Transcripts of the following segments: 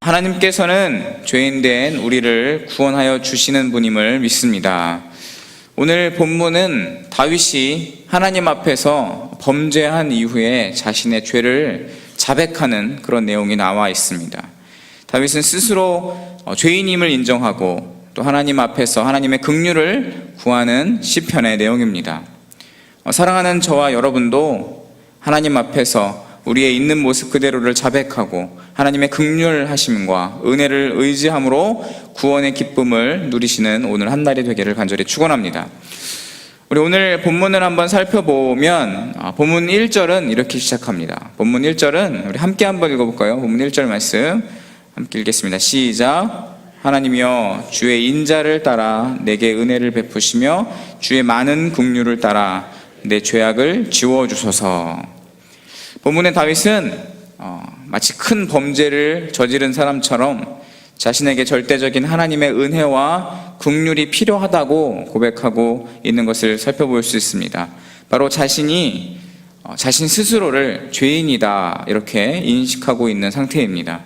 하나님께서는 죄인된 우리를 구원하여 주시는 분임을 믿습니다. 오늘 본문은 다윗이 하나님 앞에서 범죄한 이후에 자신의 죄를 자백하는 그런 내용이 나와 있습니다. 다윗은 스스로 죄인임을 인정하고 또 하나님 앞에서 하나님의 긍휼을 구하는 시편의 내용입니다. 사랑하는 저와 여러분도 하나님 앞에서 우리의 있는 모습 그대로를 자백하고 하나님의 긍휼하심과 은혜를 의지함으로 구원의 기쁨을 누리시는 오늘 한 날이 되기를 간절히 축원합니다. 우리 오늘 본문을 한번 살펴보면 본문 1절은 이렇게 시작합니다. 본문 1절은 우리 함께 한번 읽어볼까요? 본문 1절 말씀 함께 읽겠습니다. 시작. 하나님이여 주의 인자를 따라 내게 은혜를 베푸시며 주의 많은 긍휼을 따라 내 죄악을 지워주소서. 본문의 다윗은 마치 큰 범죄를 저지른 사람처럼 자신에게 절대적인 하나님의 은혜와 긍휼이 필요하다고 고백하고 있는 것을 살펴볼 수 있습니다. 바로 자신이 자신 스스로를 죄인이다 이렇게 인식하고 있는 상태입니다.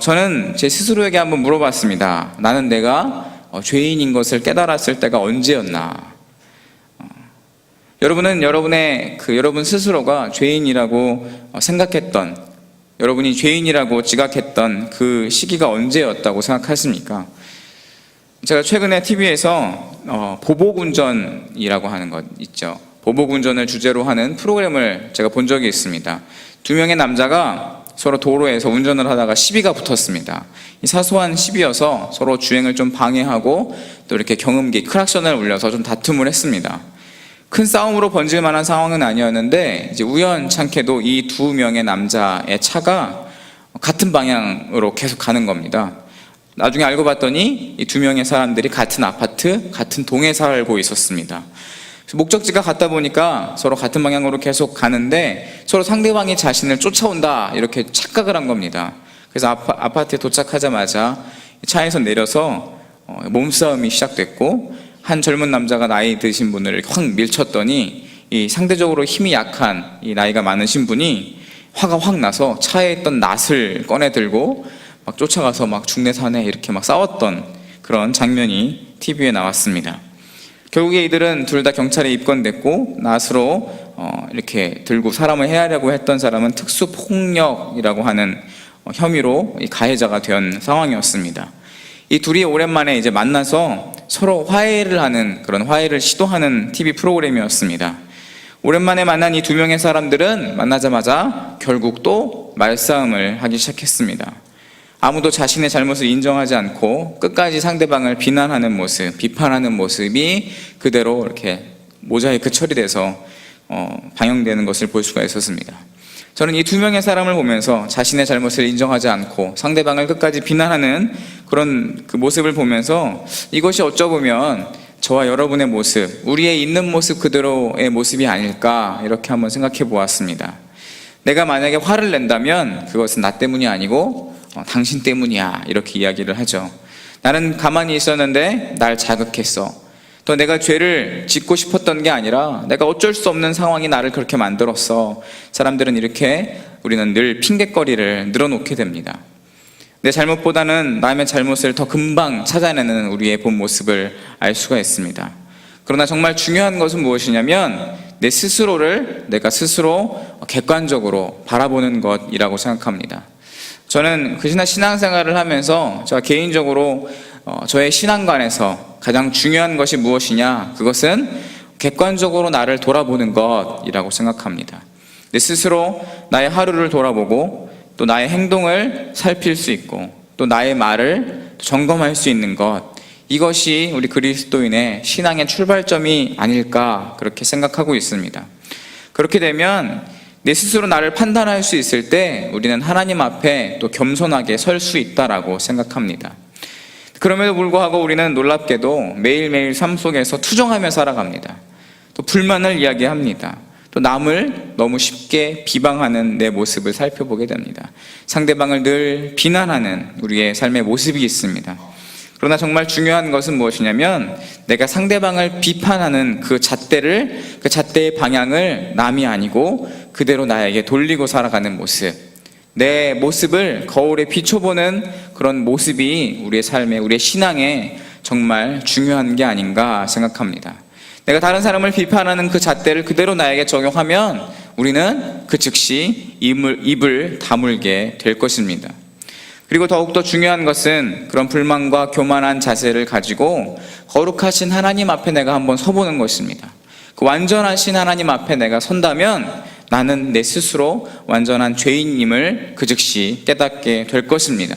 저는 제 스스로에게 한번 물어봤습니다. 나는 내가 죄인인 것을 깨달았을 때가 언제였나? 여러분은 여러분 스스로가 죄인이라고 생각했던, 여러분이 죄인이라고 지각했던 그 시기가 언제였다고 생각하십니까? 제가 최근에 TV에서 보복운전이라고 하는 것 있죠. 보복운전을 주제로 하는 프로그램을 제가 본 적이 있습니다. 두 명의 남자가 서로 도로에서 운전을 하다가 시비가 붙었습니다. 이 사소한 시비여서 서로 주행을 좀 방해하고 또 이렇게 경음기, 크락션을 울려서 좀 다툼을 했습니다. 큰 싸움으로 번질 만한 상황은 아니었는데 이제 우연찮게도 이 두 명의 남자의 차가 같은 방향으로 계속 가는 겁니다. 나중에 알고 봤더니 이 두 명의 사람들이 같은 아파트, 같은 동에 살고 있었습니다. 목적지가 같다 보니까 서로 같은 방향으로 계속 가는데 서로 상대방이 자신을 쫓아온다 이렇게 착각을 한 겁니다. 그래서 아파트에 도착하자마자 차에서 내려서 몸싸움이 시작됐고 한 젊은 남자가 나이 드신 분을 확 밀쳤더니 이 상대적으로 힘이 약한 이 나이가 많으신 분이 화가 확 나서 차에 있던 낫을 꺼내 들고 막 쫓아가서 막 죽네 사네 이렇게 막 싸웠던 그런 장면이 TV에 나왔습니다. 결국에 이들은 둘 다 경찰에 입건됐고 낫으로 이렇게 들고 사람을 해하려고 했던 사람은 특수폭력이라고 하는 혐의로 가해자가 된 상황이었습니다. 이 둘이 오랜만에 이제 만나서 서로 화해를 하는 그런 화해를 시도하는 TV 프로그램이었습니다. 오랜만에 만난 이 두 명의 사람들은 만나자마자 결국 또 말싸움을 하기 시작했습니다. 아무도 자신의 잘못을 인정하지 않고 끝까지 상대방을 비난하는 모습, 비판하는 모습이 그대로 이렇게 모자이크 처리돼서 방영되는 것을 볼 수가 있었습니다. 저는 이 두 명의 사람을 보면서 자신의 잘못을 인정하지 않고 상대방을 끝까지 비난하는 그런 그 모습을 보면서 이것이 어쩌보면 저와 여러분의 모습, 우리의 있는 모습 그대로의 모습이 아닐까 이렇게 한번 생각해 보았습니다. 내가 만약에 화를 낸다면 그것은 나 때문이 아니고 당신 때문이야 이렇게 이야기를 하죠. 나는 가만히 있었는데 날 자극했어. 또 내가 죄를 짓고 싶었던 게 아니라 내가 어쩔 수 없는 상황이 나를 그렇게 만들었어. 사람들은 이렇게 우리는 늘 핑곗거리를 늘어놓게 됩니다. 내 잘못보다는 남의 잘못을 더 금방 찾아내는 우리의 본 모습을 알 수가 있습니다. 그러나 정말 중요한 것은 무엇이냐면 내 스스로를 내가 스스로 객관적으로 바라보는 것이라고 생각합니다. 저는 그 신앙생활을 하면서 제가 개인적으로 저의 신앙관에서 가장 중요한 것이 무엇이냐, 그것은 객관적으로 나를 돌아보는 것이라고 생각합니다. 내 스스로 나의 하루를 돌아보고 또 나의 행동을 살필 수 있고 또 나의 말을 점검할 수 있는 것, 이것이 우리 그리스도인의 신앙의 출발점이 아닐까 그렇게 생각하고 있습니다. 그렇게 되면 내 스스로 나를 판단할 수 있을 때 우리는 하나님 앞에 또 겸손하게 설 수 있다라고 생각합니다. 그럼에도 불구하고 우리는 놀랍게도 매일매일 삶 속에서 투정하며 살아갑니다. 또 불만을 이야기합니다. 또 남을 너무 쉽게 비방하는 내 모습을 살펴보게 됩니다. 상대방을 늘 비난하는 우리의 삶의 모습이 있습니다. 그러나 정말 중요한 것은 무엇이냐면 내가 상대방을 비판하는 그 잣대의 방향을 남이 아니고 그대로 나에게 돌리고 살아가는 모습, 내 모습을 거울에 비춰보는 그런 모습이 우리의 삶에, 우리의 신앙에 정말 중요한 게 아닌가 생각합니다. 내가 다른 사람을 비판하는 그 잣대를 그대로 나에게 적용하면 우리는 그 즉시 입을 다물게 될 것입니다. 그리고 더욱더 중요한 것은 그런 불만과 교만한 자세를 가지고 거룩하신 하나님 앞에 내가 한번 서보는 것입니다. 그 완전하신 하나님 앞에 내가 선다면 나는 내 스스로 완전한 죄인임을 그 즉시 깨닫게 될 것입니다.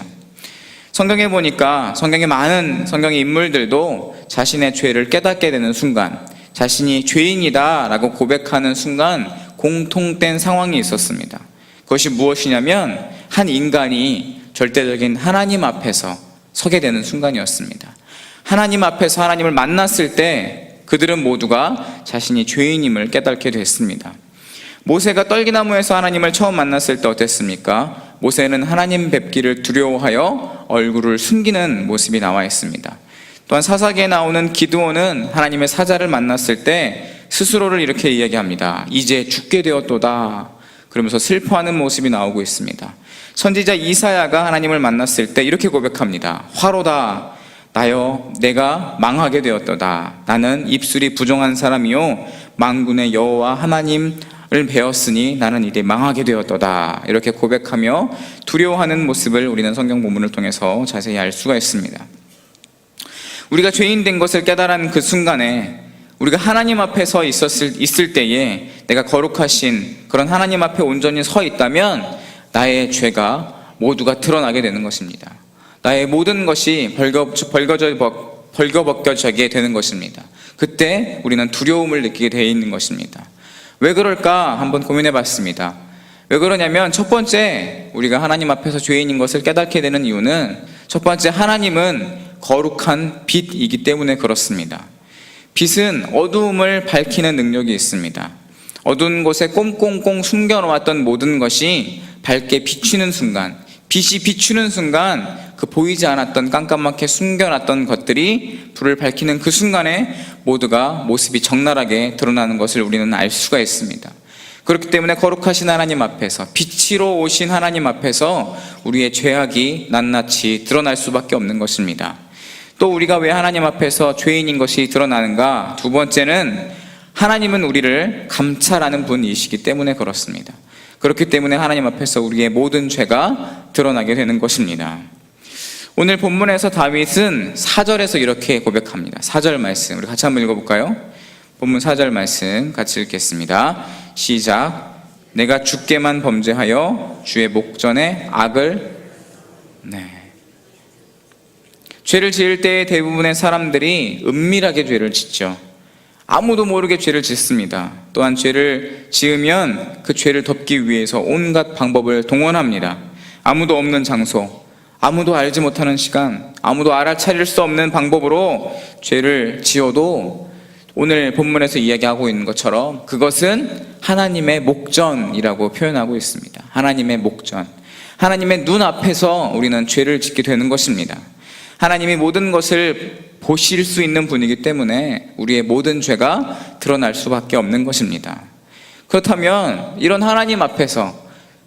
성경에 보니까 성경의 많은 성경의 인물들도 자신의 죄를 깨닫게 되는 순간, 자신이 죄인이다 라고 고백하는 순간 공통된 상황이 있었습니다. 그것이 무엇이냐면 한 인간이 절대적인 하나님 앞에서 서게 되는 순간이었습니다. 하나님 앞에서 하나님을 만났을 때 그들은 모두가 자신이 죄인임을 깨닫게 됐습니다. 모세가 떨기나무에서 하나님을 처음 만났을 때 어땠습니까? 모세는 하나님 뵙기를 두려워하여 얼굴을 숨기는 모습이 나와 있습니다. 또한 사사기에 나오는 기드온은 하나님의 사자를 만났을 때 스스로를 이렇게 이야기합니다. 이제 죽게 되었도다. 그러면서 슬퍼하는 모습이 나오고 있습니다. 선지자 이사야가 하나님을 만났을 때 이렇게 고백합니다. 화로다. 나여 내가 망하게 되었도다. 나는 입술이 부정한 사람이요 만군의 여호와 하나님을 배웠으니 나는 이제 망하게 되었도다. 이렇게 고백하며 두려워하는 모습을 우리는 성경 본문을 통해서 자세히 알 수가 있습니다. 우리가 죄인 된 것을 깨달은 그 순간에 우리가 하나님 앞에 서 있을 때에 내가 거룩하신 그런 하나님 앞에 온전히 서 있다면 나의 죄가 모두가 드러나게 되는 것입니다. 나의 모든 것이 벌거벗겨지게 되는 것입니다. 그때 우리는 두려움을 느끼게 되어 있는 것입니다. 왜 그럴까 한번 고민해 봤습니다. 왜 그러냐면 첫 번째, 우리가 하나님 앞에서 죄인인 것을 깨닫게 되는 이유는 첫 번째, 하나님은 거룩한 빛이기 때문에 그렇습니다. 빛은 어두움을 밝히는 능력이 있습니다. 어두운 곳에 꽁꽁꽁 숨겨놓았던 모든 것이 밝게 비추는 순간, 빛이 비추는 순간 그 보이지 않았던 깜깜하게 숨겨놨던 것들이 불을 밝히는 그 순간에 모두가 모습이 적나라하게 드러나는 것을 우리는 알 수가 있습니다. 그렇기 때문에 거룩하신 하나님 앞에서, 빛으로 오신 하나님 앞에서 우리의 죄악이 낱낱이 드러날 수밖에 없는 것입니다. 또 우리가 왜 하나님 앞에서 죄인인 것이 드러나는가? 두 번째는 하나님은 우리를 감찰하는 분이시기 때문에 그렇습니다. 그렇기 때문에 하나님 앞에서 우리의 모든 죄가 드러나게 되는 것입니다. 오늘 본문에서 다윗은 4절에서 이렇게 고백합니다. 4절 말씀 우리 같이 한번 읽어볼까요? 본문 4절 말씀 같이 읽겠습니다. 시작. 내가 주께만 범죄하여 주의 목전에 악을 죄를 지을 때의 대부분의 사람들이 은밀하게 죄를 짓죠. 아무도 모르게 죄를 짓습니다. 또한 죄를 지으면 그 죄를 덮기 위해서 온갖 방법을 동원합니다. 아무도 없는 장소, 아무도 알지 못하는 시간, 아무도 알아차릴 수 없는 방법으로 죄를 지어도 오늘 본문에서 이야기하고 있는 것처럼 그것은 하나님의 목전이라고 표현하고 있습니다. 하나님의 목전, 하나님의 눈앞에서 우리는 죄를 짓게 되는 것입니다. 하나님이 모든 것을 보실 수 있는 분이기 때문에 우리의 모든 죄가 드러날 수밖에 없는 것입니다. 그렇다면 이런 하나님 앞에서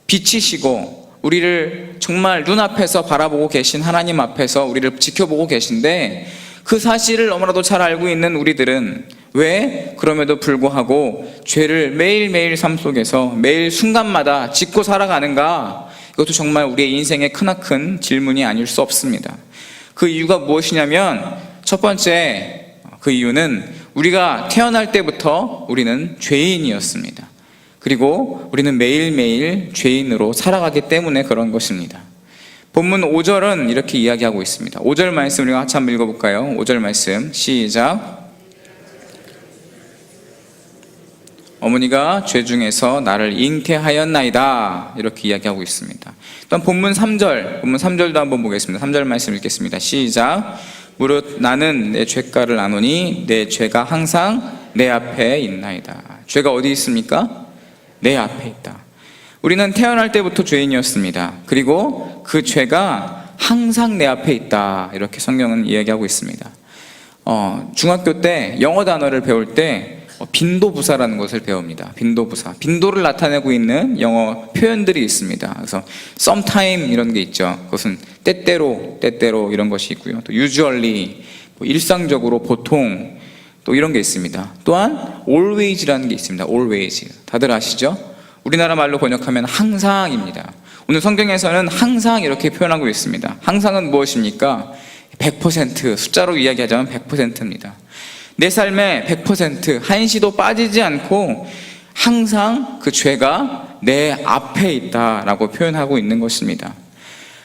빛이시고 우리를 정말 눈앞에서 바라보고 계신 하나님 앞에서 우리를 지켜보고 계신데 그 사실을 너무나도 잘 알고 있는 우리들은 왜 그럼에도 불구하고 죄를 매일매일 삶 속에서 매일 순간마다 짓고 살아가는가? 이것도 정말 우리의 인생의 크나큰 질문이 아닐 수 없습니다. 그 이유가 무엇이냐면 첫 번째, 그 이유는 우리가 태어날 때부터 우리는 죄인이었습니다. 그리고 우리는 매일매일 죄인으로 살아가기 때문에 그런 것입니다. 본문 5절은 이렇게 이야기하고 있습니다. 5절 말씀 우리가 같이 한번 읽어볼까요? 5절 말씀 시작. 어머니가 죄 중에서 나를 잉태하였나이다. 이렇게 이야기하고 있습니다. 또한 본문 3절도 한번 보겠습니다. 3절 말씀 읽겠습니다. 시작. 무릇 나는 내 죄가를 아노니 내 죄가 항상 내 앞에 있나이다. 죄가 어디 있습니까? 내 앞에 있다. 우리는 태어날 때부터 죄인이었습니다. 그리고 그 죄가 항상 내 앞에 있다. 이렇게 성경은 이야기하고 있습니다. 중학교 때 영어 단어를 배울 때 빈도부사라는 것을 배웁니다. 빈도부사. 빈도를 나타내고 있는 영어 표현들이 있습니다. 그래서 sometime 이런 게 있죠. 그것은 때때로 이런 것이 있고요. 또 usually, 일상적으로, 보통, 또 이런 게 있습니다. 또한 always라는 게 있습니다. always. 다들 아시죠? 우리나라 말로 번역하면 항상입니다. 오늘 성경에서는 항상 이렇게 표현하고 있습니다. 항상은 무엇입니까? 100%, 숫자로 이야기하자면 100%입니다. 내 삶에 100% 한시도 빠지지 않고 항상 그 죄가 내 앞에 있다라고 표현하고 있는 것입니다.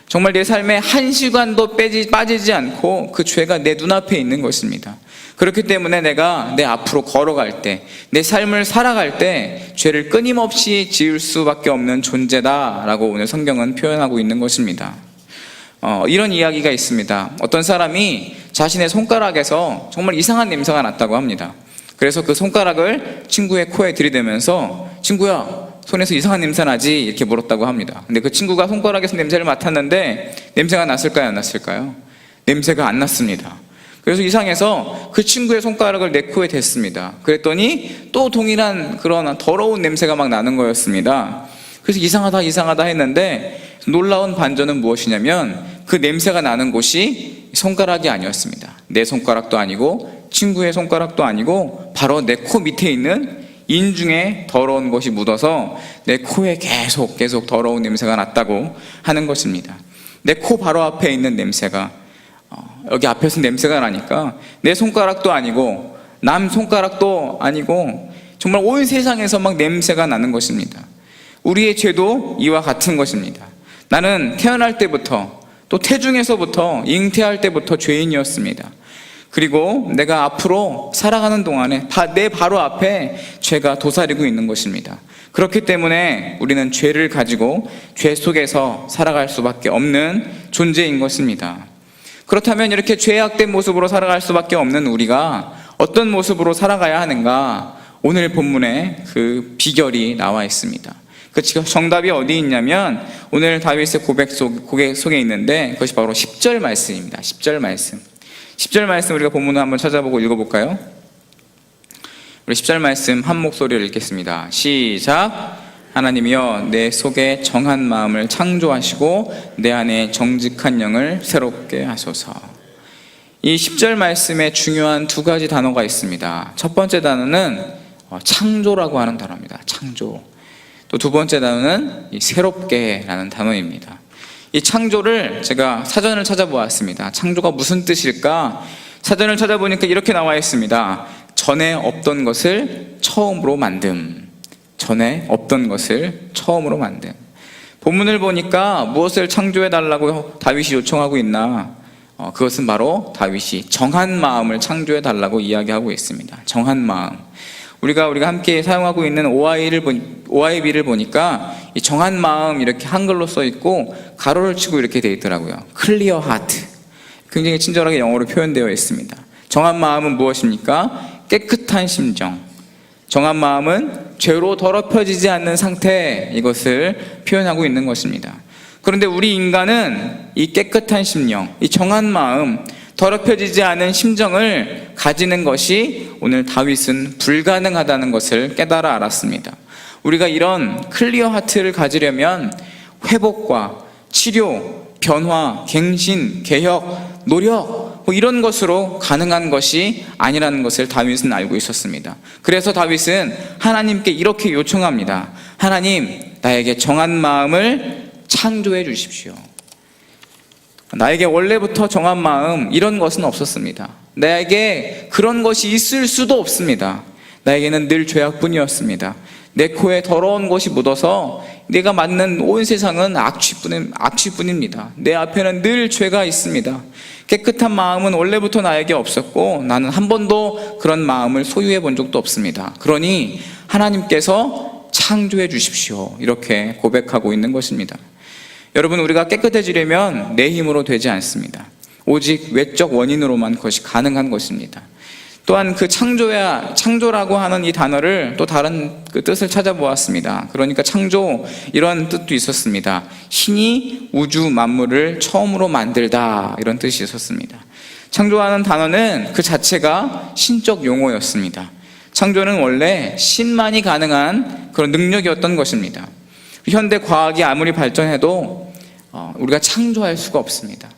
정말 내 삶에 한 시간도 빠지지 않고 그 죄가 내 눈앞에 있는 것입니다. 그렇기 때문에 내가 내 앞으로 걸어갈 때, 내 삶을 살아갈 때 죄를 끊임없이 지을 수밖에 없는 존재다라고 오늘 성경은 표현하고 있는 것입니다. 이런 이야기가 있습니다. 어떤 사람이 자신의 손가락에서 정말 이상한 냄새가 났다고 합니다. 그래서 그 손가락을 친구의 코에 들이대면서 친구야, 손에서 이상한 냄새 나지? 이렇게 물었다고 합니다. 근데 그 친구가 손가락에서 냄새를 맡았는데 냄새가 났을까요? 안 났을까요? 냄새가 안 났습니다. 그래서 이상해서 그 친구의 손가락을 내 코에 댔습니다. 그랬더니 또 동일한 그런 더러운 냄새가 막 나는 거였습니다. 그래서 이상하다 했는데 놀라운 반전은 무엇이냐면 그 냄새가 나는 곳이 손가락이 아니었습니다. 내 손가락도 아니고 친구의 손가락도 아니고 바로 내 코 밑에 있는 인중에 더러운 것이 묻어서 내 코에 계속 더러운 냄새가 났다고 하는 것입니다. 내 코 바로 앞에 있는 냄새가 여기 앞에서 냄새가 나니까 내 손가락도 아니고 남 손가락도 아니고 정말 온 세상에서 막 냄새가 나는 것입니다. 우리의 죄도 이와 같은 것입니다. 나는 태어날 때부터 또 태중에서부터 잉태할 때부터 죄인이었습니다. 그리고 내가 앞으로 살아가는 동안에 내 바로 앞에 죄가 도사리고 있는 것입니다. 그렇기 때문에 우리는 죄를 가지고 죄 속에서 살아갈 수밖에 없는 존재인 것입니다. 그렇다면 이렇게 죄악된 모습으로 살아갈 수밖에 없는 우리가 어떤 모습으로 살아가야 하는가? 오늘 본문에 그 비결이 나와 있습니다. 그 정답이 어디 있냐면 오늘 다윗의 고백 속에 있는데 그것이 바로 10절 말씀입니다. 10절 말씀. 10절 말씀 우리가 본문을 한번 찾아보고 읽어볼까요? 우리 10절 말씀 한 목소리로 읽겠습니다. 시작. 하나님이여 내 속에 정한 마음을 창조하시고 내 안에 정직한 영을 새롭게 하소서. 이 10절 말씀에 중요한 두 가지 단어가 있습니다. 첫 번째 단어는 창조라고 하는 단어입니다. 창조. 또 두 번째 단어는 새롭게라는 단어입니다. 이 창조를 제가 사전을 찾아보았습니다. 창조가 무슨 뜻일까? 사전을 찾아보니까 이렇게 나와 있습니다. 전에 없던 것을 처음으로 만듦. 전에 없던 것을 처음으로 만듦. 본문을 보니까 무엇을 창조해달라고 다윗이 요청하고 있나? 그것은 바로 다윗이 정한 마음을 창조해달라고 이야기하고 있습니다. 정한 마음. 우리가 함께 사용하고 있는 OIB를 보니까 이 정한 마음 이렇게 한글로 써 있고 가로를 치고 이렇게 되어 있더라고요. Clear heart. 굉장히 친절하게 영어로 표현되어 있습니다. 정한 마음은 무엇입니까? 깨끗한 심정. 정한 마음은 죄로 더럽혀지지 않는 상태, 이것을 표현하고 있는 것입니다. 그런데 우리 인간은 이 깨끗한 심령, 이 정한 마음, 더럽혀지지 않은 심정을 가지는 것이 오늘 다윗은 불가능하다는 것을 깨달아 알았습니다. 우리가 이런 클리어 하트를 가지려면 회복과 치료, 변화, 갱신, 개혁, 노력 이런 것으로 가능한 것이 아니라는 것을 다윗은 알고 있었습니다. 그래서 다윗은 하나님께 이렇게 요청합니다. 하나님, 나에게 정한 마음을 창조해 주십시오. 나에게 원래부터 정한 마음 이런 것은 없었습니다. 나에게 그런 것이 있을 수도 없습니다. 나에게는 늘 죄악뿐이었습니다. 내 코에 더러운 것이 묻어서 내가 맞는 온 세상은 악취뿐입니다. 내 앞에는 늘 죄가 있습니다. 깨끗한 마음은 원래부터 나에게 없었고 나는 한 번도 그런 마음을 소유해 본 적도 없습니다. 그러니 하나님께서 창조해 주십시오. 이렇게 고백하고 있는 것입니다. 여러분, 우리가 깨끗해지려면 내 힘으로 되지 않습니다. 오직 외적 원인으로만 그것이 가능한 것입니다. 또한 그 창조라고 하는 이 단어를 또 다른 그 뜻을 찾아보았습니다. 그러니까 창조, 이런 뜻도 있었습니다. 신이 우주 만물을 처음으로 만들다, 이런 뜻이 있었습니다. 창조하는 단어는 그 자체가 신적 용어였습니다. 창조는 원래 신만이 가능한 그런 능력이었던 것입니다. 현대 과학이 아무리 발전해도 우리가 창조할 수가 없습니다.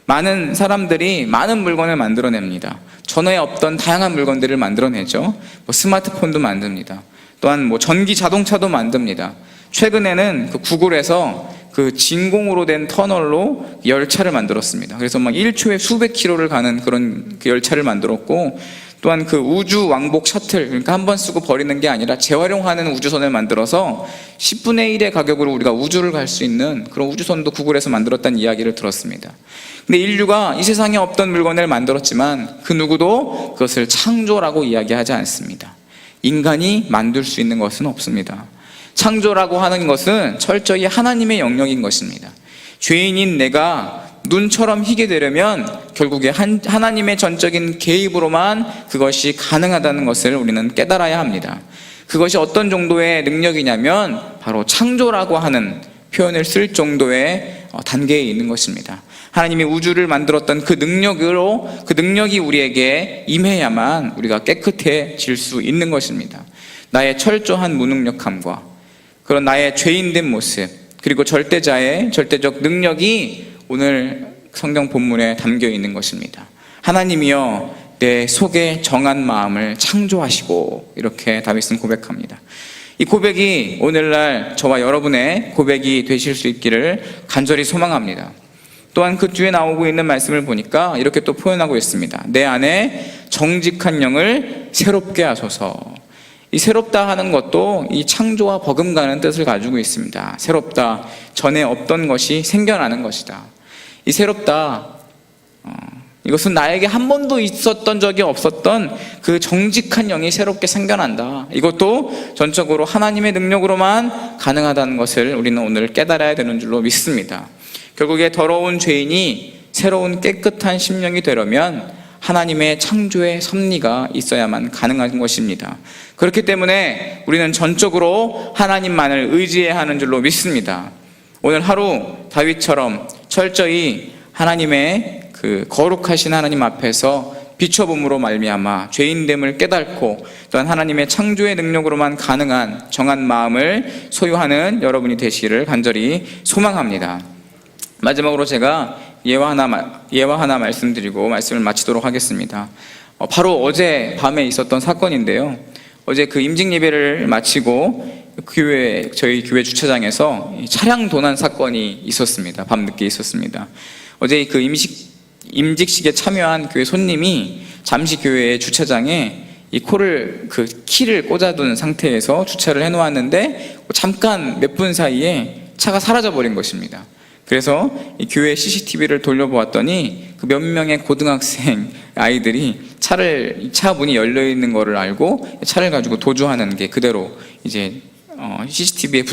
많은 사람들이 많은 물건을 만들어냅니다. 전에 없던 다양한 물건들을 만들어내죠. 스마트폰도 만듭니다. 또한 전기 자동차도 만듭니다. 최근에는 그 구글에서 그 진공으로 된 터널로 열차를 만들었습니다. 그래서 1초에 수백 킬로를 가는 그런 그 열차를 만들었고, 또한 그 우주 왕복 셔틀, 그러니까 한 번 쓰고 버리는 게 아니라 재활용하는 우주선을 만들어서 10분의 1의 가격으로 우리가 우주를 갈 수 있는 그런 우주선도 구글에서 만들었다는 이야기를 들었습니다. 근데 인류가 이 세상에 없던 물건을 만들었지만 그 누구도 그것을 창조라고 이야기하지 않습니다. 인간이 만들 수 있는 것은 없습니다. 창조라고 하는 것은 철저히 하나님의 영역인 것입니다. 죄인인 내가 눈처럼 희게 되려면 결국에 하나님의 전적인 개입으로만 그것이 가능하다는 것을 우리는 깨달아야 합니다. 그것이 어떤 정도의 능력이냐면 바로 창조라고 하는 표현을 쓸 정도의 단계에 있는 것입니다. 하나님이 우주를 만들었던 그 능력이 우리에게 임해야만 우리가 깨끗해질 수 있는 것입니다. 나의 철저한 무능력함과 그런 나의 죄인된 모습, 그리고 절대적 능력이 오늘 성경 본문에 담겨 있는 것입니다. 하나님이여 내 속에 정한 마음을 창조하시고, 이렇게 다윗은 고백합니다. 이 고백이 오늘날 저와 여러분의 고백이 되실 수 있기를 간절히 소망합니다. 또한 그 뒤에 나오고 있는 말씀을 보니까 이렇게 또 표현하고 있습니다. 내 안에 정직한 영을 새롭게 하소서. 이 새롭다 하는 것도 이 창조와 버금가는 뜻을 가지고 있습니다. 새롭다, 전에 없던 것이 생겨나는 것이다. 이 새롭다, 이것은 나에게 한 번도 있었던 적이 없었던 그 정직한 영이 새롭게 생겨난다. 이것도 전적으로 하나님의 능력으로만 가능하다는 것을 우리는 오늘 깨달아야 되는 줄로 믿습니다. 결국에 더러운 죄인이 새로운 깨끗한 심령이 되려면 하나님의 창조의 섭리가 있어야만 가능한 것입니다. 그렇기 때문에 우리는 전적으로 하나님만을 의지해야 하는 줄로 믿습니다. 오늘 하루 다윗처럼 철저히 하나님의 그 거룩하신 하나님 앞에서 비춰봄으로 말미암아 죄인됨을 깨닫고, 또한 하나님의 창조의 능력으로만 가능한 정한 마음을 소유하는 여러분이 되시기를 간절히 소망합니다. 마지막으로 제가 예화 하나 말씀드리고 말씀을 마치도록 하겠습니다. 바로 어제 밤에 있었던 사건인데요. 어제 그 임직 예배를 마치고 저희 교회 주차장에서 차량 도난 사건이 있었습니다. 밤늦게 있었습니다. 어제 그 임직식에 참여한 교회 손님이 잠시 교회의 주차장에 이 키를 꽂아둔 상태에서 주차를 해놓았는데 잠깐 몇 분 사이에 차가 사라져버린 것입니다. 그래서 이 교회 CCTV를 돌려보았더니 그 몇 명의 고등학생 아이들이 차 문이 열려 있는 것을 알고 차를 가지고 도주하는 게 그대로 이제 CCTV에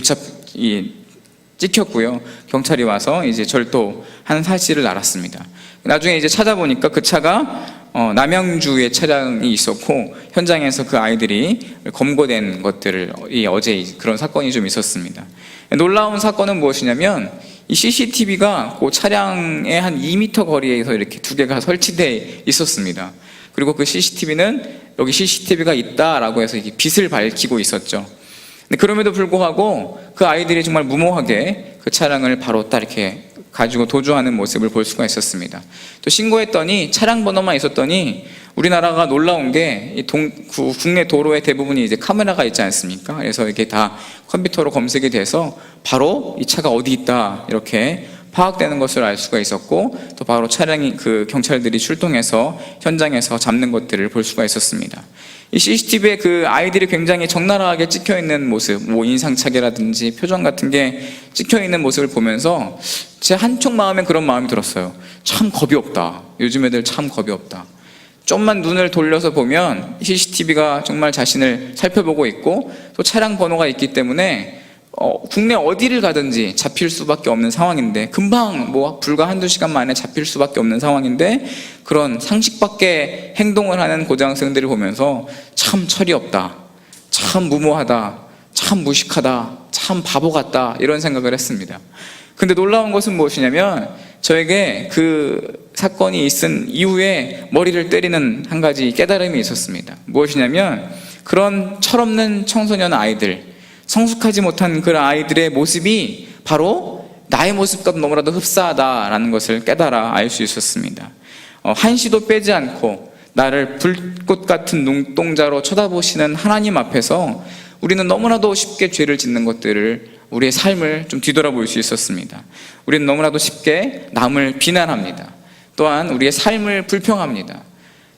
찍혔고요. 경찰이 와서 이제 절도한 사실을 알았습니다. 나중에 이제 찾아보니까 그 차가 남양주의 차량이 있었고, 현장에서 그 아이들이 검거된 것들을 어제 그런 사건이 좀 있었습니다. 놀라운 사건은 무엇이냐면 이 CCTV가 그 차량의 한 2m 거리에서 이렇게 두 개가 설치되어 있었습니다. 그리고 그 CCTV는 여기 CCTV가 있다라고 해서 이게 빛을 밝히고 있었죠. 근데 그럼에도 불구하고 그 아이들이 정말 무모하게 그 차량을 바로 딱 이렇게 가지고 도주하는 모습을 볼 수가 있었습니다. 또 신고했더니 차량 번호만 있었더니, 우리나라가 놀라운 게 국내 도로의 대부분이 이제 카메라가 있지 않습니까? 그래서 이게 다 컴퓨터로 검색이 돼서 바로 이 차가 어디 있다 이렇게 파악되는 것을 알 수가 있었고, 또 바로 그 경찰들이 출동해서 현장에서 잡는 것들을 볼 수가 있었습니다. 이 CCTV에 그 아이들이 굉장히 적나라하게 찍혀있는 모습, 인상착의라든지 표정 같은 게 찍혀있는 모습을 보면서 제 한쪽 마음엔 그런 마음이 들었어요. 참 겁이 없다. 요즘 애들 참 겁이 없다. 좀만 눈을 돌려서 보면 CCTV가 정말 자신을 살펴보고 있고, 또 차량 번호가 있기 때문에 국내 어디를 가든지 잡힐 수밖에 없는 상황인데, 금방 불과 한두 시간 만에 잡힐 수밖에 없는 상황인데, 그런 상식 밖의 행동을 하는 고등학생들을 보면서 참 철이 없다, 참 무모하다, 참 무식하다, 참 바보 같다, 이런 생각을 했습니다. 근데 놀라운 것은 무엇이냐면, 저에게 그 사건이 있은 이후에 머리를 때리는 한 가지 깨달음이 있었습니다. 무엇이냐면, 그런 철없는 청소년 아이들, 성숙하지 못한 그런 아이들의 모습이 바로 나의 모습과 너무나도 흡사하다라는 것을 깨달아 알 수 있었습니다. 한시도 빼지 않고 나를 불꽃 같은 눈동자로 쳐다보시는 하나님 앞에서 우리는 너무나도 쉽게 죄를 짓는 것들을, 우리의 삶을 좀 뒤돌아볼 수 있었습니다. 우리는 너무나도 쉽게 남을 비난합니다. 또한 우리의 삶을 불평합니다.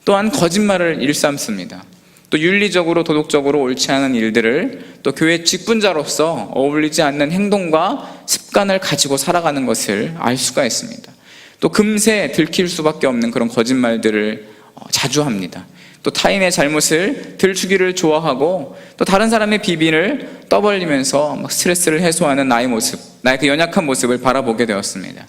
또한 거짓말을 일삼습니다. 또 윤리적으로 도덕적으로 옳지 않은 일들을 또 교회 직분자로서 어울리지 않는 행동과 습관을 가지고 살아가는 것을 알 수가 있습니다. 또 금세 들킬 수밖에 없는 그런 거짓말들을 자주 합니다. 또 타인의 잘못을 들추기를 좋아하고 또 다른 사람의 비빈을 떠벌리면서 막 스트레스를 해소하는 나의 모습, 나의 그 연약한 모습을 바라보게 되었습니다.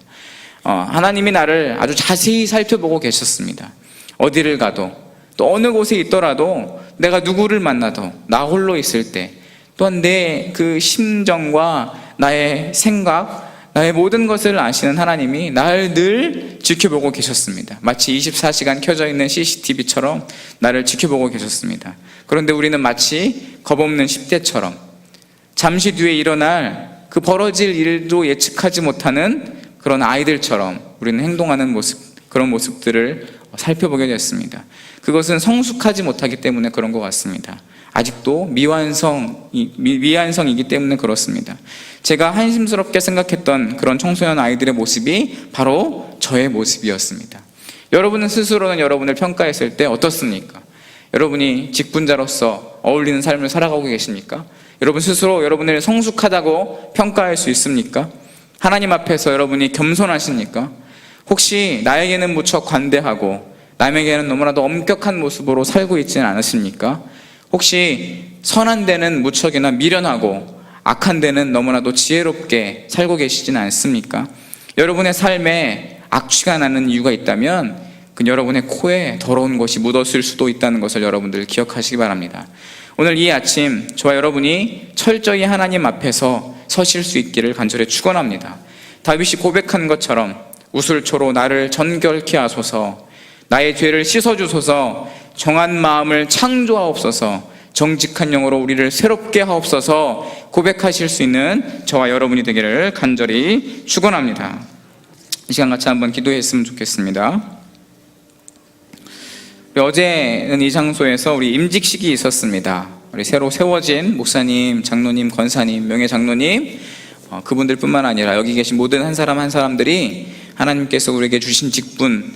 하나님이 나를 아주 자세히 살펴보고 계셨습니다. 어디를 가도 또 어느 곳에 있더라도 내가 누구를 만나도 나 홀로 있을 때 또한 내 그 심정과 나의 생각, 나의 모든 것을 아시는 하나님이 나를 늘 지켜보고 계셨습니다. 마치 24시간 켜져 있는 CCTV처럼 나를 지켜보고 계셨습니다. 그런데 우리는 마치 겁없는 10대처럼 잠시 뒤에 일어날 그 벌어질 일도 예측하지 못하는 그런 아이들처럼 우리는 행동하는 모습, 그런 모습들을 살펴보게 됐습니다. 그것은 성숙하지 못하기 때문에 그런 것 같습니다. 아직도 미완성이기 때문에 그렇습니다. 제가 한심스럽게 생각했던 그런 청소년 아이들의 모습이 바로 저의 모습이었습니다. 여러분은 스스로는 여러분을 평가했을 때 어떻습니까? 여러분이 직분자로서 어울리는 삶을 살아가고 계십니까? 여러분 스스로 여러분을 성숙하다고 평가할 수 있습니까? 하나님 앞에서 여러분이 겸손하십니까? 혹시 나에게는 무척 관대하고 남에게는 너무나도 엄격한 모습으로 살고 있지는 않으십니까? 혹시 선한 데는 무척이나 미련하고 악한 데는 너무나도 지혜롭게 살고 계시지는 않습니까? 여러분의 삶에 악취가 나는 이유가 있다면 그 여러분의 코에 더러운 것이 묻었을 수도 있다는 것을 여러분들 기억하시기 바랍니다. 오늘 이 아침 저와 여러분이 철저히 하나님 앞에서 서실 수 있기를 간절히 축원합니다. 다윗이 고백한 것처럼 우슬초로 나를 정결케 하소서, 나의 죄를 씻어주소서, 정한 마음을 창조하옵소서, 정직한 영으로 우리를 새롭게 하옵소서 고백하실 수 있는 저와 여러분이 되기를 간절히 축원합니다. 이 시간 같이 한번 기도했으면 좋겠습니다. 어제는 이 장소에서 우리 임직식이 있었습니다. 우리 새로 세워진 목사님, 장로님, 권사님, 명예장로님, 그분들 뿐만 아니라 여기 계신 모든 한 사람 한 사람들이 하나님께서 우리에게 주신 직분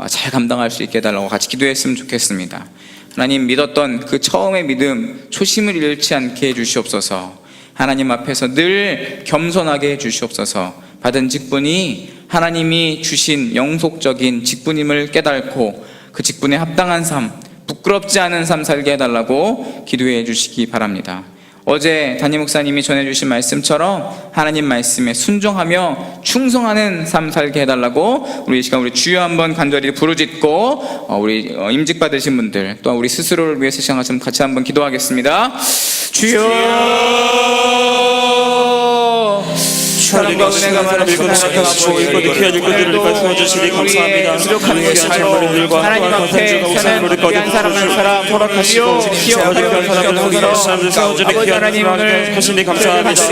잘 감당할 수 있게 해달라고 같이 기도했으면 좋겠습니다. 하나님, 믿었던 그 처음의 믿음, 초심을 잃지 않게 해주시옵소서. 하나님 앞에서 늘 겸손하게 해주시옵소서. 받은 직분이 하나님이 주신 영속적인 직분임을 깨닫고 그 직분에 합당한 삶, 부끄럽지 않은 삶 살게 해달라고 기도해 주시기 바랍니다. 어제 담임 목사님이 전해주신 말씀처럼 하나님 말씀에 순종하며 충성하는 삶 살게 해달라고 우리 이 시간 우리 주여 한번 간절히 부르짖고 우리 임직 받으신 분들 또한 우리 스스로를 위해서 시간 같이 한번 기도하겠습니다. 주여, 사랑과 은혜가 많은 하나님하고 읽고 귀한 읽고들을 말씀해주시니 감사합니다. 부족한 것이 삶들과 하나님 앞에 서는 귀한 사람 한 사람 허락하시고 기억하여 주시옵소서. 아버지 하나님, 오늘 하시니 감사합니다.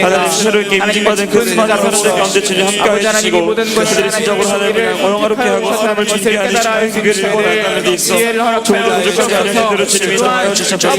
하나님 새롭게 임직받은 그 수많은 사람들 가운데 주님 함께해 주시고 그들이 진정으로 하나님을 영화롭게 하고 사람을 준비하는 그 길을 원하는 데 있어 조금도 부족하지 않은 행들을 주님이 더하여 주셔서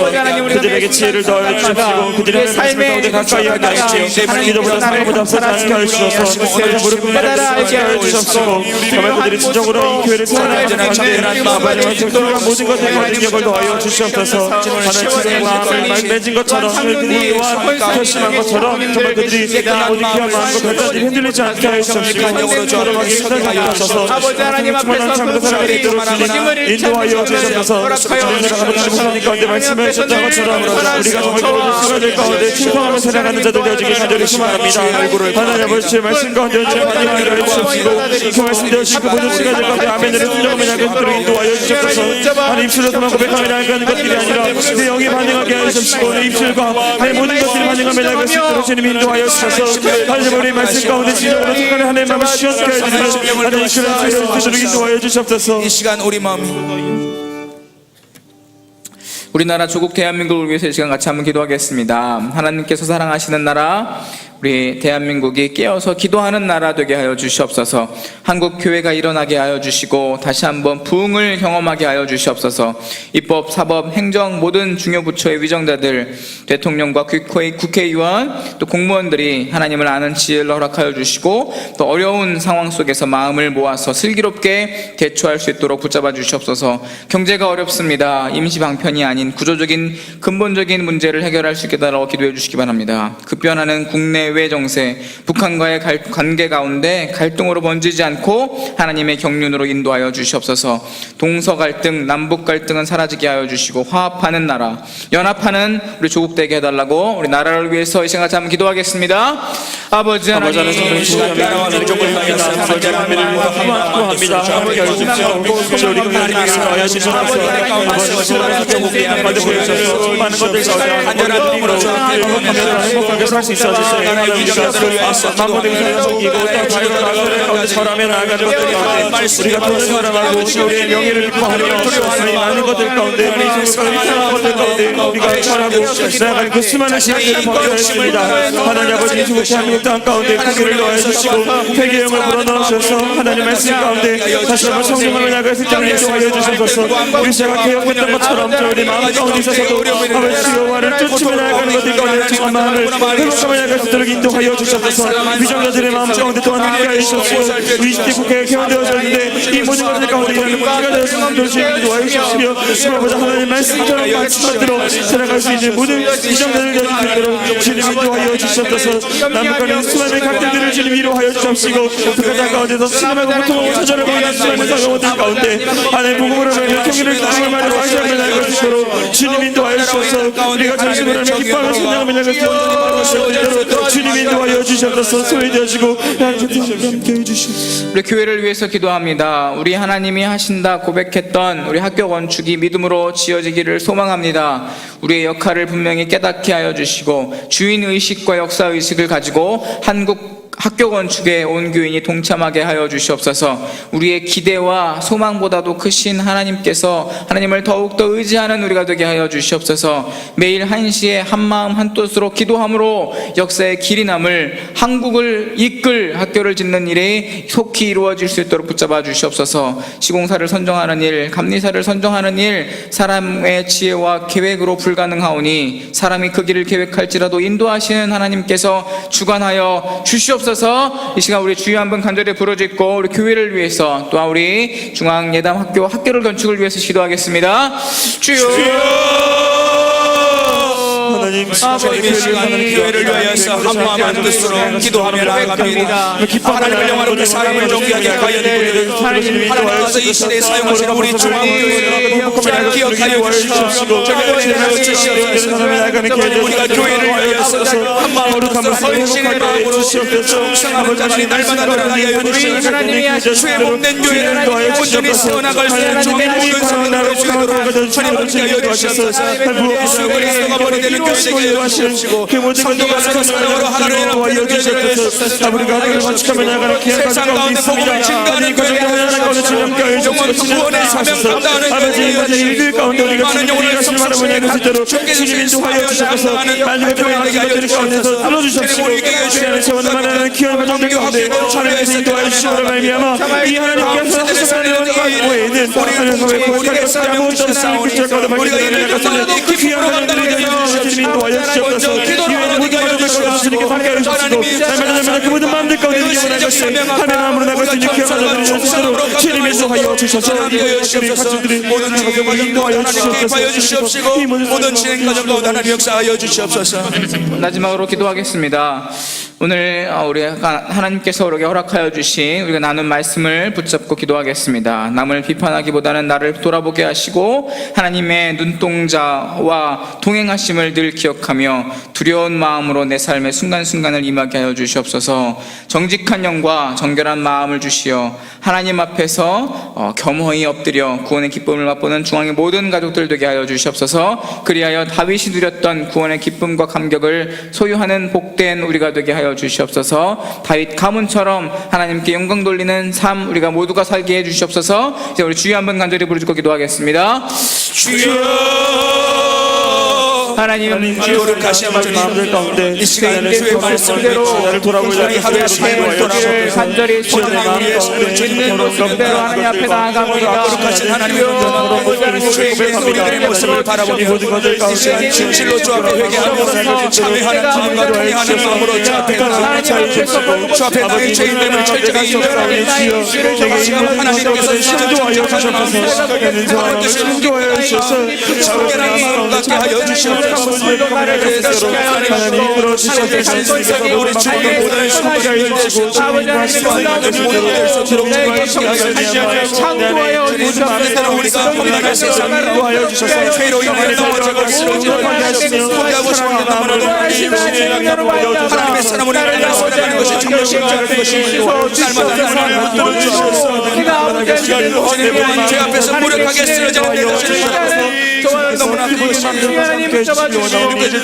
그들에게 지혜를 더하여 주시고 그들의 삶의 가운데 가까이 하게 하시고 기도보다 사랑보다 앞서지 않게 하시옵소서. 오늘 무릎 꿇는 하게 하시옵소서. 정말 그들이 진정으로 이 교회를 사랑하는 아버지와 특별한 모든 것에 거듭 역을 더하여 주시옵소서. 하나님의 마음을 맺은 것처럼 그들과 결심한 것처럼 정말 그들이 모든 귀한 마음과 결단이 흔들리지 않게 하시옵시고 걸어가기 힘들게 하셔서 아버지 하나님 앞에서 참으로 사랑이 있도록 주님 인도하여 주셔서 아버지 목사님 가운데 말씀해 주셨던 것처럼 우리가 정말 그들 가운데 충성하며 살아가는 자들 되어지기 간절히 소망합니다. 하나님 아버지의 말씀 가운데 많이 하여 주시옵시고 그 말씀 되어주시고 모든 시간들 가운데 아멘을 순종하며 나가도록 인도하여 주시옵소서. 하나님 입술로만 고백하며 나가는 것들이 아니라 내 영이 반응하게 하여 내 입술과 내 모든 것들이 반응하며 나갈 수 있도록 주님 인도하여 주셔서 하나님 우리 말씀 가운데 진정으로 생각하는 하나님 마음을 시원케 해주시고 하나님 주를 인도하여 주시옵소서. 이 시간 우리 마음 우리나라 조국 대한민국을 위해서 이 시간 같이 한번 기도하겠습니다. 하나님께서 사랑하시는 나라, 우리 대한민국이 깨어서 기도하는 나라 되게 하여 주시옵소서. 한국 교회가 일어나게 하여 주시고 다시 한번 부흥을 경험하게 하여 주시옵소서. 입법, 사법, 행정 모든 중요 부처의 위정자들, 대통령과 국회의원 또 공무원들이 하나님을 아는 지혜를 허락하여 주시고 또 어려운 상황 속에서 마음을 모아서 슬기롭게 대처할 수 있도록 붙잡아 주시옵소서. 경제가 어렵습니다. 임시 방편이 아닌 구조적인 근본적인 문제를 해결할 수 있게 달라고 기도해 주시기 바랍니다. 급변하는 국내 외 정세, 북한과의 관계 가운데 갈등으로 번지지 않고 하나님의 경륜으로 인도하여 주시옵소서. 동서 갈등, 남북 갈등은 사라지게 하여 주시고 화합하는 나라, 연합하는 우리 조국 되게 해달라고 우리 나라를 위해서 이 시간 같이 한번 기도하겠습니다. 아버지 하나님, 이 시간 나라와는 조금 기도합니다. 함께 하십시오. 우리 하나님을 위하여 주셔서 많은 것들 행복하게 살 수 있어주세요. 마음고대로 섬기고 또 절하며 나아가는 것들 가운데 우리가 또 사랑하고 우리의 명예를 기뻐하며 많은 것들 가운데 편한 것들 가운데 우리가 절하고 나아가는 그 수많은 시간들을 버려했습니다. 하나님 아버지 중국 대한민국 땅 가운데 크기를 놓아 주시고 회개의 영을 불어넣으셔서 하나님 말씀 가운데 다시 한번 성령을 나아갈 수 있도록 인도하여 주셔서 우리 제가 개혁했던 것처럼 우리 마음 가운데 있어서도 아버지 여호와를 쫓으며 나아가는 것들 가운데 지금 마음을 회복하며 나아갈 수 있도록 인도하여 주셔서 위정자들의 마음 가운데 또한 함께하여 주시고 20대 국회가 개헌되어졌는데 이 모든 것들 가운데 이런 문제가 되었으면 도시에 인도하여 주시며 아버지 하나님 말씀처럼 받들어 살아갈 수 있는 모든 위정자들 되어주시도록 주님 인도하여 주시옵소서. 남북한의 수많은 갈등들을 주님 위로하여 주옵시고 북한 땅 가운데서 신음하고 고통하고 처절을 보이는 수많은 상황들 가운데 하나님 복음으로 하며 통일을 기쁨을 말하고 하시는 나아갈 수 있도록 주님 인도하여 주셔서 우리가 전심으로 하며 기뻐하며 순장하며 나아갈 수 있도록 주님 인도하여 주셔서 소외되어지고 함께 해주시옵소서. 우리 교회를 위해서 기도합니다. 우리 하나님이 하신다 고백했던 우리 학교 건축이 믿음으로 지어지기를 소망합니다. 우리의 역할을 분명히 깨닫게 하여 주시고 주인의식과 역사의식을 가지고 한국 학교 건축에 온 교인이 동참하게 하여 주시옵소서. 우리의 기대와 소망보다도 크신 하나님께서 하나님을 더욱더 의지하는 우리가 되게 하여 주시옵소서. 매일 1시에 한마음 한뜻으로 기도함으로 역사의 길이 남을 한국을 이끌 학교를 짓는 일이 속히 이루어질 수 있도록 붙잡아 주시옵소서. 시공사를 선정하는 일, 감리사를 선정하는 일, 사람의 지혜와 계획으로 불가능하오니 사람이 그 길을 계획할지라도 인도하시는 하나님께서 주관하여 주시옵소서. 이 시간 우리 주여 한번 간절히 부르짖고 우리 교회를 위해서 또한 우리 중앙예담학교 학교를 건축을 위해서 기도하겠습니다. 주여 하나님 저희 시간은 교회를 위하여서 한마음 한뜻으로 기도하며 나아갑니다. 하나님을 영화롭게 사람을 존귀하게 하여 드리는 하나님께서 이 시대에 사용하시는 우리 중앙교회를 기억하여 주시옵시고 저희를 주시옵소서. 우리가 교회를 위하여서 한마음으로 헌신의 마음으로 충성함을 가지니 날마다 늘어나게 하여 주시옵소서. 하나님이 하신 주의 몸된 교회를 온전히 세워나갈 수 있는 종의 모든 사람을 주시도록 하나님께 하여 주시옵소서. 예수 그리스도가 머리되는 교회되게 해주시고 성도가 서로 사랑으로 하나를 도와여 주시옵소서. 우리가 하나님을 만족하며 나아가는 세상 가운데 복음을 증거하는 교회가 되어서 영원 구원의 사명 감당하는 교회가 되어서 많은 영혼을 성취하시는 하나님 주님 인도하여 주셔서 많은 교회들 가운데서 불러주시옵시고 주님의 세원만한 귀한 가정들 가운데 하나님께서 인도하여 주시므로 말미암아 이 하나님께서 하시는 교회는 하나님의 고백할 것 아무것도 없으니 그저 가도 우리가 이를 가서 기쁨으로 감당하게 주님 인도하여 주시옵소서. 이외에는 모든 가정들 가운데 주님께 함께하여 주시고 날마다 그 모든 마음들 가운데 영원한 것이 하나님의 마음으로 나갈 수 있는 귀한 가정들을 주시도록 주님 인도하여 주셔서 우리 가족들이 모든 가정과 인도하여 주시옵시고 모든 진행 가정 가운데 하나님 역사하여 주시옵소서. 마지막으로 기도하겠습니다. 오늘 우리 하나님께서 우리에게 허락하여 주신 우리가 나눈 말씀을 붙잡고 기도하겠습니다. 남을 비판하기보다는 나를 돌아보게 하시고 하나님의 눈동자와 동행하심을 늘 기억하며 두려운 마음으로 내 삶의 순간순간을 임하게 하여 주시옵소서. 정직한 영과 정결한 마음을 주시어 하나님 앞에서 겸허히 엎드려 구원의 기쁨을 맛보는 중앙의 모든 가족들 되게 하여 주시옵소서. 그리하여 다윗이 누렸던 구원의 기쁨과 감격을 소유하는 복된 우리가 되게 하여 주시옵소서. 다윗 가문처럼 하나님께 영광 돌리는 삶 우리가 모두가 살게 해 주시옵소서. 이제 우리 주여 한번 간절히 부르짖고 기도하겠습니다. 주여 하나님 거룩하신 마음들 가운데 이 시간에 주의 주의 말씀을 나를 돌아보자 우리 하루의 삶을 돌아보고 간절히 오늘 우리의 삶을 있는 모습대로 하나님 앞에 나아갑니다. 거룩하신 하나님의 우리들의 모습을 바라보며 이 시간 진실로 주 앞에 회개하며 참회하는 마음과 통회하는 마음으로 주 앞에 나아가고 주 앞에 나의 죄인됨을 철저히 인정하는 하나님께서 인도하여 주셔서 하나님께서 청결한 마음 갖게 하여 주시옵소서. 그래서 하나님 그러시옵소서. 우리 주님의 모든 순간을 되시고 창조하여 주님께서 우리가 험난한 세상을 죄로 인해 넘어져가 쓰러지는 포기하고 싶은 마음으로 하나님의 사람 우리 안에 살아가는 것이 정말 쉽지 않은 것이므로 날마다 하나님을 주님의 죄 앞에서 무력하게 쓰러지는 데 너무나 느껴질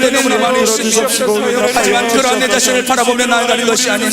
때 너무나 많이 있으시옵소서. 하지만 그러한 내 자신을 바라보며 나아가는 것이 아닌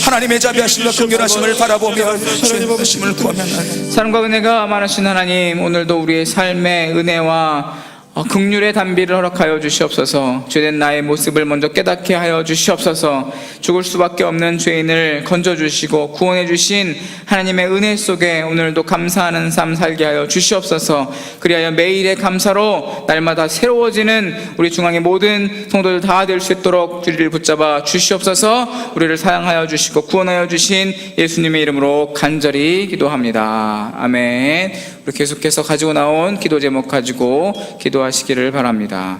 하나님의 자비하심과 긍휼하심을 바라보며 주의 하심을 구하며 나아가는 사랑과 은혜가 많으신 하나님, 오늘도 우리의 삶의 은혜와 긍휼의 단비를 허락하여 주시옵소서. 죄된 나의 모습을 먼저 깨닫게 하여 주시옵소서. 죽을 수밖에 없는 죄인을 건져주시고 구원해 주신 하나님의 은혜 속에 오늘도 감사하는 삶 살게 하여 주시옵소서. 그리하여 매일의 감사로 날마다 새로워지는 우리 중앙의 모든 성도들 다 될 수 있도록 주리를 붙잡아 주시옵소서. 우리를 사랑하여 주시고 구원하여 주신 예수님의 이름으로 간절히 기도합니다. 아멘. 우리 계속해서 가지고 나온 기도 제목 가지고 기도하시기를 바랍니다.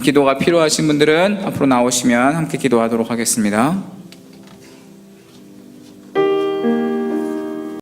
기도가 필요하신 분들은 앞으로 나오시면 함께 기도하도록 하겠습니다.